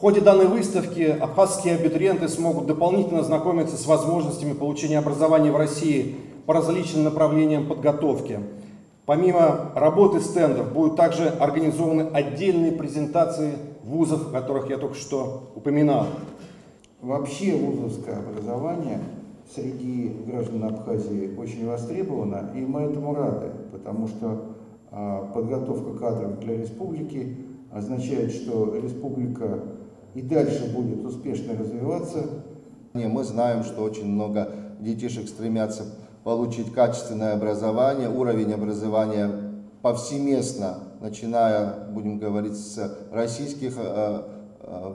В ходе данной выставки абхазские абитуриенты смогут дополнительно ознакомиться с возможностями получения образования в России по различным направлениям подготовки. Помимо работы стендов будут также организованы отдельные презентации вузов, о которых я только что упоминал. Вообще вузовское образование среди граждан Абхазии очень востребовано, и мы этому рады, потому что подготовка кадров для республики означает, что республика и дальше будет успешно развиваться. Мы знаем, что очень много детишек стремятся получить качественное образование, уровень образования повсеместно, начиная, будем говорить, с российских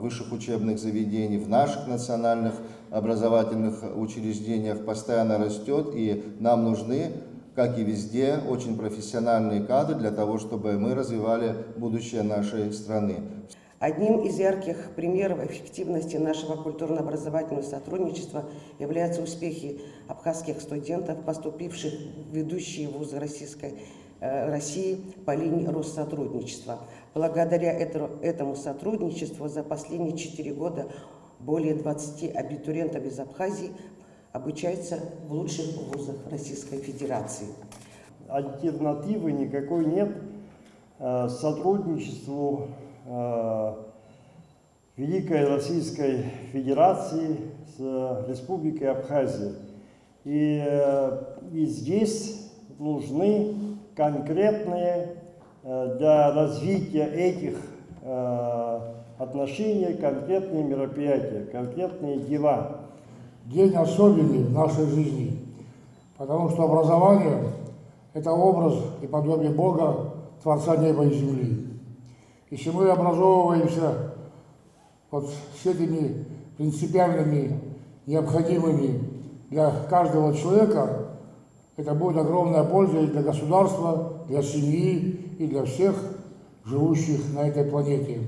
высших учебных заведений, в наших национальных образовательных учреждениях постоянно растет, и нам нужны, как и везде, очень профессиональные кадры для того, чтобы мы развивали будущее нашей страны. Одним из ярких примеров эффективности нашего культурно-образовательного сотрудничества являются успехи абхазских студентов, поступивших в ведущие вузы России по линии Россотрудничества. Благодаря этому сотрудничеству за последние 4 года более 20 абитуриентов из Абхазии обучаются в лучших вузах Российской Федерации. Альтернативы никакой нет сотрудничеству Великой Российской Федерации с Республикой Абхазия. И здесь нужны конкретные для развития этих отношений конкретные мероприятия, конкретные дела. День особенный в нашей жизни, потому что образование – это образ и подобие Бога, Творца неба и земли. Если мы образовываемся вот с этими принципиальными, необходимыми для каждого человека, это будет огромная польза и для государства, для семьи, и для всех живущих на этой планете.